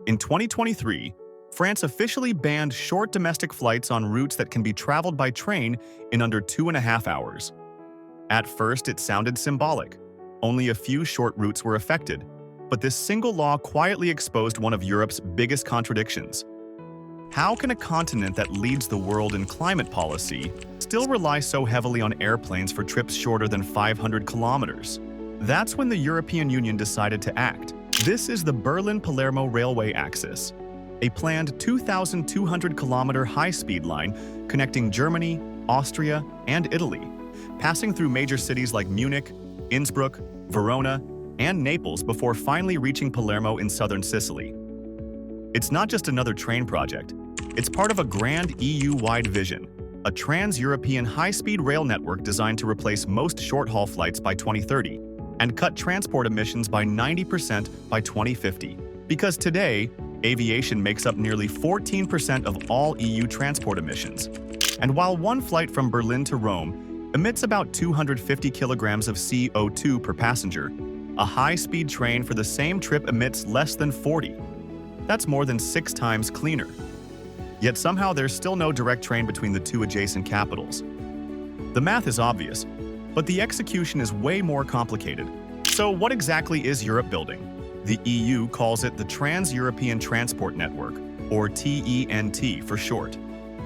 In 2023, France officially banned short domestic flights on routes that can be traveled by train in under 2.5 hours. At first, it sounded symbolic. Only a few short routes were affected, but this single law quietly exposed one of Europe's biggest contradictions. How can a continent that leads the world in climate policy still rely so heavily on airplanes for trips shorter than 500 kilometers? That's when the European Union decided to act. This is the Berlin-Palermo railway axis, a planned 2,200-kilometer high-speed line connecting Germany, Austria, and Italy, passing through major cities like Munich, Innsbruck, Verona, and Naples before finally reaching Palermo in southern Sicily. It's not just another train project. It's part of a grand EU-wide vision, a trans-European high-speed rail network designed to replace most short-haul flights by 2030 and cut transport emissions by 90% by 2050. Because today, aviation makes up nearly 14% of all EU transport emissions. And while one flight from Berlin to Rome emits about 250 kilograms of CO2 per passenger, a high-speed train for the same trip emits less than 40. That's more than 6 times cleaner. Yet somehow there's still no direct train between the two adjacent capitals. The math is obvious, but the execution is way more complicated. So what exactly is Europe building? The EU calls it the Trans-European Transport Network, or TENT for short.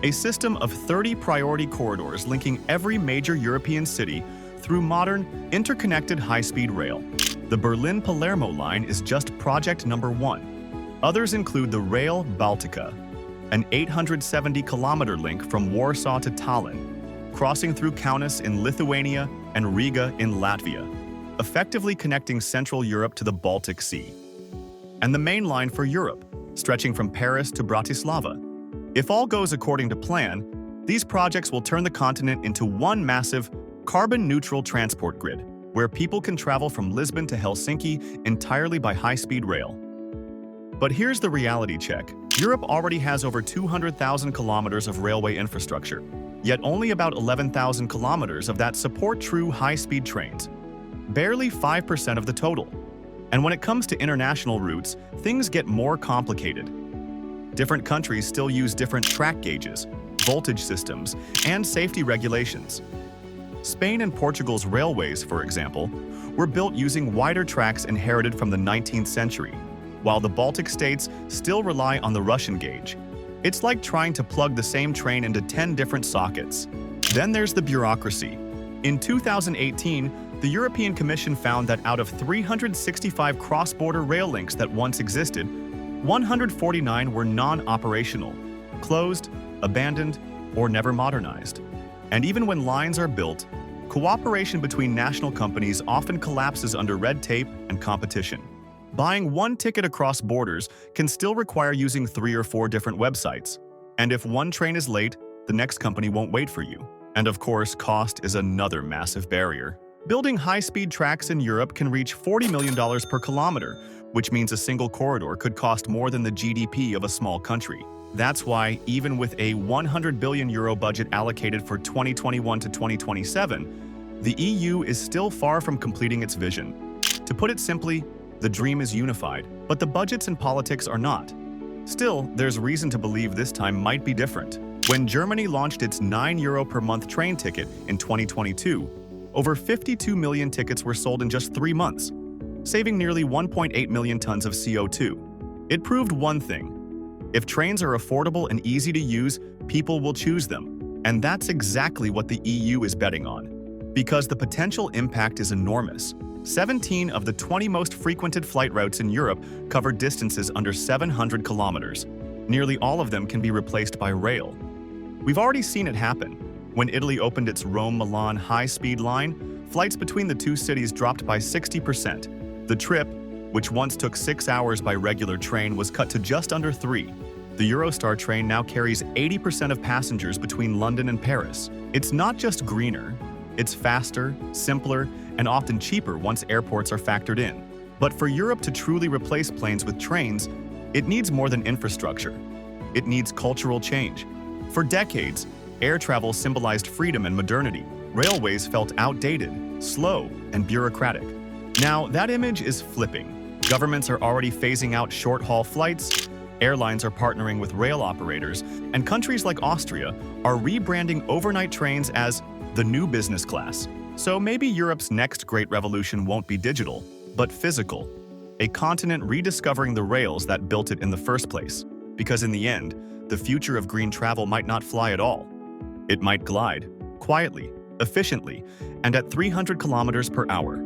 A system of 30 priority corridors linking every major European city through modern, interconnected high-speed rail. The Berlin-Palermo line is just project number 1. Others include the Rail Baltica, an 870-kilometer link from Warsaw to Tallinn, crossing through Kaunas in Lithuania and Riga in Latvia, effectively connecting Central Europe to the Baltic Sea. And the main line for Europe, stretching from Paris to Bratislava. If all goes according to plan, these projects will turn the continent into one massive, carbon-neutral transport grid, where people can travel from Lisbon to Helsinki entirely by high-speed rail. But here's the reality check. Europe already has over 200,000 kilometers of railway infrastructure, yet only about 11,000 kilometers of that support true high-speed trains. Barely 5% of the total. And when it comes to international routes, things get more complicated. Different countries still use different track gauges, voltage systems, and safety regulations. Spain and Portugal's railways, for example, were built using wider tracks inherited from the 19th century, while the Baltic states still rely on the Russian gauge. It's like trying to plug the same train into 10 different sockets. Then there's the bureaucracy. In 2018, the European Commission found that out of 365 cross-border rail links that once existed, 149 were non-operational, closed, abandoned, or never modernized. And even when lines are built, cooperation between national companies often collapses under red tape and competition. Buying one ticket across borders can still require using 3 or 4 different websites. And if one train is late, the next company won't wait for you. And of course, cost is another massive barrier. Building high-speed tracks in Europe can reach $40 million per kilometer, which means a single corridor could cost more than the GDP of a small country. That's why, even with a €100 billion budget allocated for 2021 to 2027, the EU is still far from completing its vision. To put it simply, the dream is unified, but the budgets and politics are not. Still, there's reason to believe this time might be different. When Germany launched its €9 per month train ticket in 2022, over 52 million tickets were sold in just 3 months, saving nearly 1.8 million tons of CO2. It proved one thing. If trains are affordable and easy to use, people will choose them. And that's exactly what the EU is betting on. Because the potential impact is enormous. 17 of the 20 most frequented flight routes in Europe cover distances under 700 kilometers. Nearly all of them can be replaced by rail. We've already seen it happen. When Italy opened its Rome-Milan high-speed line, flights between the two cities dropped by 60%. The trip, which once took 6 hours by regular train, was cut to just under 3. The Eurostar train now carries 80% of passengers between London and Paris. It's not just greener, it's faster, simpler, and often cheaper once airports are factored in. But for Europe to truly replace planes with trains, it needs more than infrastructure. It needs cultural change. For decades, air travel symbolized freedom and modernity. Railways felt outdated, slow, and bureaucratic. Now, that image is flipping. Governments are already phasing out short-haul flights, Airlines are partnering with rail operators, and countries like Austria are rebranding overnight trains as the new business class. So maybe Europe's next great revolution won't be digital, but physical. A continent rediscovering the rails that built it in the first place. Because in the end, the future of green travel might not fly at all. It might glide, quietly, efficiently, and at 300 kilometers per hour.